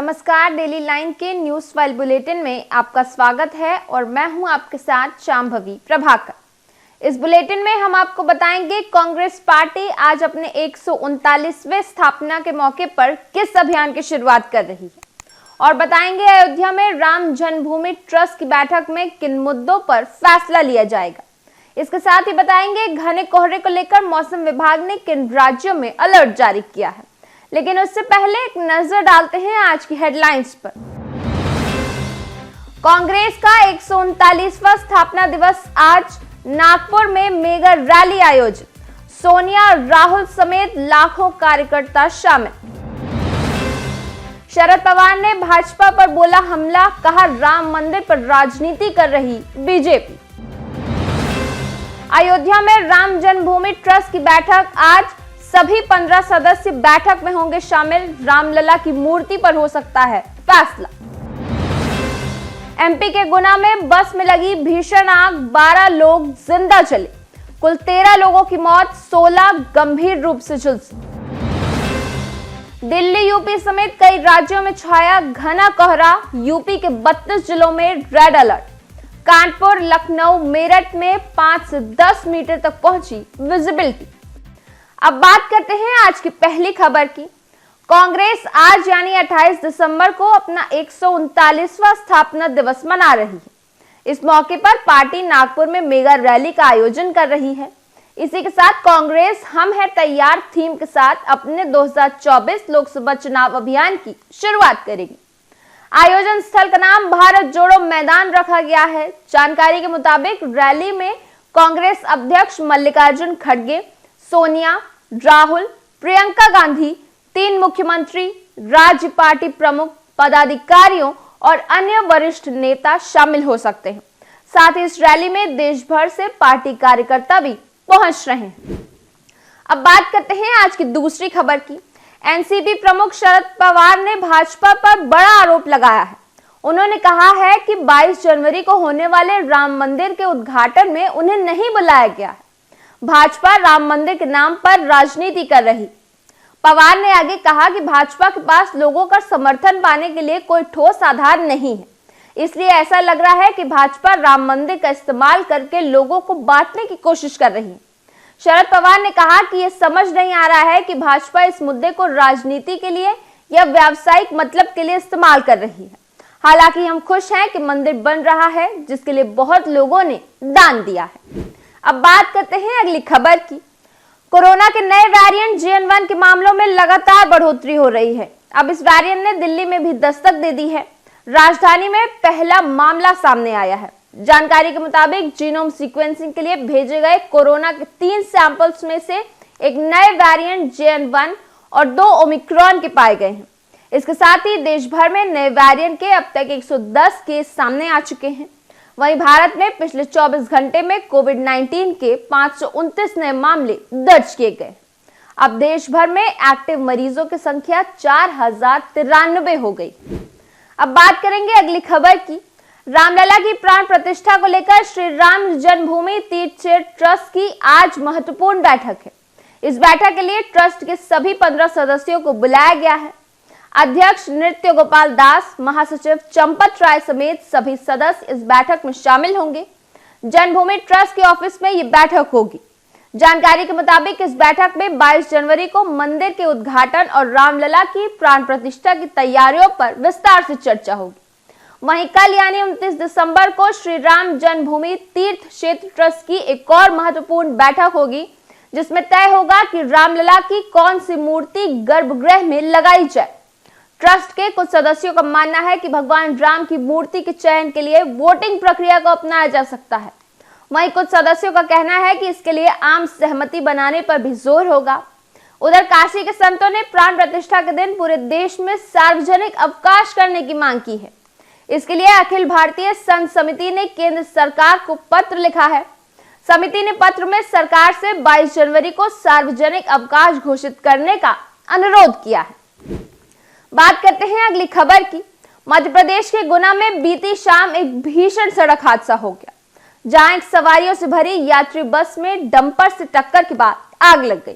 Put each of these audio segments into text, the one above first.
नमस्कार, daily line के news file bulletin में आपका स्वागत है और मैं हूं आपके साथ शांभवी प्रभाकर। इस बुलेटिन में हम आपको बताएंगे कांग्रेस पार्टी आज अपने 139वें स्थापना के मौके पर किस अभियान की शुरुआत कर रही है और बताएंगे अयोध्या में राम जन्मभूमि ट्रस्ट की बैठक में किन मुद्दों पर फैसला लिया जाएगा। इसके साथ ही बताएंगे घने कोहरे को लेकर मौसम विभाग ने किन राज्यों में अलर्ट जारी किया है। लेकिन उससे पहले एक नजर डालते हैं आज की हेडलाइंस पर। कांग्रेस का 139वां स्थापना दिवस आज नागपुर में मेगा रैली आयोजित, सोनिया राहुल समेत लाखों कार्यकर्ता शामिल। शरद पवार ने भाजपा पर बोला हमला, कहा राम मंदिर पर राजनीति कर रही बीजेपी। अयोध्या में राम जन्मभूमि ट्रस्ट की बैठक आज, सभी 15 सदस्य बैठक में होंगे शामिल, रामलला की मूर्ति पर हो सकता है फैसला। एमपी के गुना में बस में लगी भीषण आग, 12 लोग जिंदा जले, कुल 13 लोगों की मौत, 16 गंभीर रूप से झुलसे। दिल्ली यूपी समेत कई राज्यों में छाया घना कोहरा, यूपी के 32 जिलों में रेड अलर्ट। कानपुर, लखनऊ, मेरठ में 5 से 10 मीटर तक पहुंची विजिबिलिटी। अब बात करते हैं आज की पहली खबर की। कांग्रेस आज यानी 28 दिसंबर को अपना 139वां स्थापना दिवस मना रही है। इस मौके पर पार्टी नागपुर में मेगा रैली का आयोजन कर रही है। इसी के साथ कांग्रेस हम है तैयार थीम के साथ अपने 2024 लोकसभा चुनाव अभियान की शुरुआत करेगी। आयोजन स्थल का नाम भारत जोड़ो मैदान रखा गया है। जानकारी के मुताबिक रैली में कांग्रेस अध्यक्ष मल्लिकार्जुन खड़गे, सोनिया, राहुल, प्रियंका गांधी, 3 मुख्यमंत्री, राज्य पार्टी प्रमुख, पदाधिकारियों और अन्य वरिष्ठ नेता शामिल हो सकते हैं। साथ ही इस रैली में देश भर से पार्टी कार्यकर्ता भी पहुंच रहे हैं। अब बात करते हैं आज की दूसरी खबर की। एनसीपी प्रमुख शरद पवार ने भाजपा पर बड़ा आरोप लगाया है। उन्होंने कहा है कि 22 जनवरी को होने वाले राम मंदिर के उद्घाटन में उन्हें नहीं बुलाया गया है। भाजपा राम मंदिर के नाम पर राजनीति कर रही। पवार ने आगे कहा कि भाजपा के पास लोगों का समर्थन पाने के लिए कोई ठोस आधार नहीं है, इसलिए ऐसा लग रहा है कि भाजपा राम मंदिर का इस्तेमाल करके लोगों को बांटने की कोशिश कर रही है। शरद पवार ने कहा कि यह समझ नहीं आ रहा है कि भाजपा इस मुद्दे को राजनीति के लिए या व्यावसायिक मतलब के लिए इस्तेमाल कर रही है। हालांकि हम खुश हैं कि मंदिर बन रहा है, जिसके लिए बहुत लोगों ने दान दिया है। अब बात करते हैं अगली खबर की। कोरोना के नए वेरिएंट JN1 के मामलों में लगातार बढ़ोतरी हो रही है। अब इस वेरिएंट ने दिल्ली में भी दस्तक दे दी है। राजधानी में पहला मामला सामने आया है। जानकारी के मुताबिक जीनोम सीक्वेंसिंग के लिए भेजे गए कोरोना के 3 सैंपल्स में से एक नए वेरिएंट JN1 और 2 ओमिक्रॉन के पाए गए हैं। इसके साथ ही देश भर में नए वेरिएंट के अब तक 110 केस सामने आ चुके हैं। वहीं भारत में पिछले 24 घंटे में कोविड-19 के 529 नए मामले दर्ज किए गए। अब देश भर में एक्टिव मरीजों की संख्या 4093 हो गई। अब बात करेंगे अगली खबर की। रामलला की प्राण प्रतिष्ठा को लेकर श्री राम जन्मभूमि तीर्थ क्षेत्र ट्रस्ट की आज महत्वपूर्ण बैठक है। इस बैठक के लिए ट्रस्ट के सभी 15 सदस्यों को बुलाया गया है। अध्यक्ष नृत्य गोपाल दास, महासचिव चंपत राय समेत सभी सदस्य इस बैठक में शामिल होंगे। जन्मभूमि ट्रस्ट के ऑफिस में ये बैठक होगी। जानकारी के मुताबिक इस बैठक में 22 जनवरी को मंदिर के उद्घाटन और रामलला की प्राण प्रतिष्ठा की तैयारियों पर विस्तार से चर्चा होगी। वहीं कल यानी 29 दिसंबर को श्री राम जन्मभूमि तीर्थ क्षेत्र ट्रस्ट की एक और महत्वपूर्ण बैठक होगी, जिसमें तय होगा कि रामलला की कौन सी मूर्ति गर्भगृह में लगाई जाए। ट्रस्ट के कुछ सदस्यों का मानना है कि भगवान राम की मूर्ति के चयन के लिए वोटिंग प्रक्रिया को अपनाया जा सकता है। वहीं कुछ सदस्यों का कहना है कि इसके लिए आम सहमति बनाने पर भी जोर होगा। उधर काशी के संतों ने प्राण प्रतिष्ठा के दिन पूरे देश में सार्वजनिक अवकाश करने की मांग की है। इसके लिए अखिल भारतीय संत समिति ने केंद्र सरकार को पत्र लिखा है। समिति ने पत्र में सरकार से 22 जनवरी को सार्वजनिक अवकाश घोषित करने का अनुरोध किया है। बात करते हैं अगली खबर की। मध्य प्रदेश के गुना में बीती शाम एक भीषण सड़क हादसा हो गया, जहां एक सवारियों से भरी यात्री बस में डंपर से टक्कर के बाद आग लग गई,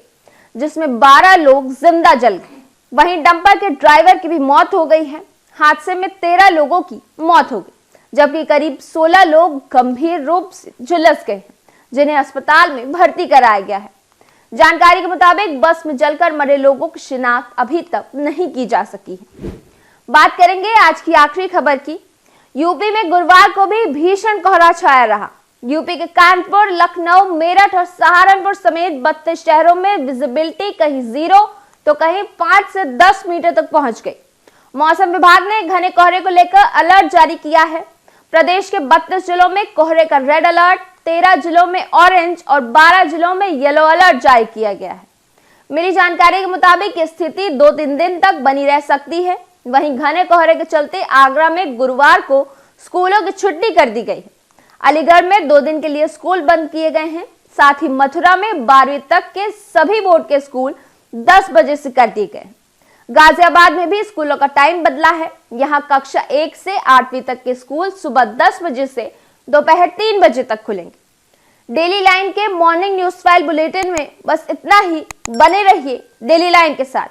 जिसमें 12 लोग जिंदा जल गए। वहीं डंपर के ड्राइवर की भी मौत हो गई है। हादसे में 13 लोगों की मौत हो गई, जबकि करीब 16 लोग गंभीर रूप से झुलस गए, जिन्हें अस्पताल में भर्ती कराया गया है। जानकारी के मुताबिक बस में जलकर मरे लोगों की शिनाख्त अभी तक नहीं की जा सकी है। बात करेंगे आज की आखिरी खबर की। यूपी में गुरुवार को भी भीषण कोहरा छाया रहा। यूपी के कानपुर, लखनऊ, मेरठ और सहारनपुर समेत 32 शहरों में विजिबिलिटी कहीं 0 तो कहीं 5 से 10 मीटर तक पहुंच गई। मौसम विभाग ने घने कोहरे को लेकर अलर्ट जारी किया है। प्रदेश के 32 जिलों में कोहरे का रेड अलर्ट, 13 जिलों में ऑरेंज और 12 जिलों में येलो अलर्ट जारी किया गया है। मिली जानकारी के मुताबिक स्थिति 2-3 दिन तक बनी रह सकती है। वहीं घने कोहरे के चलते आगरा में गुरुवार को स्कूलों की छुट्टी कर दी गई है। अलीगढ़ में 2 दिन के लिए स्कूल बंद किए गए हैं। साथ ही मथुरा में 12वीं तक के सभी बोर्ड के स्कूल 10 बजे से कर दिए गए। गाजियाबाद में भी स्कूलों का टाइम बदला है। यहाँ कक्षा 1 से 8वीं तक के स्कूल सुबह 10 बजे से दोपहर 3 बजे तक खुलेंगे। डेली लाइन के मॉर्निंग न्यूज फाइल बुलेटिन में बस इतना ही। बने रहिए डेली लाइन के साथ।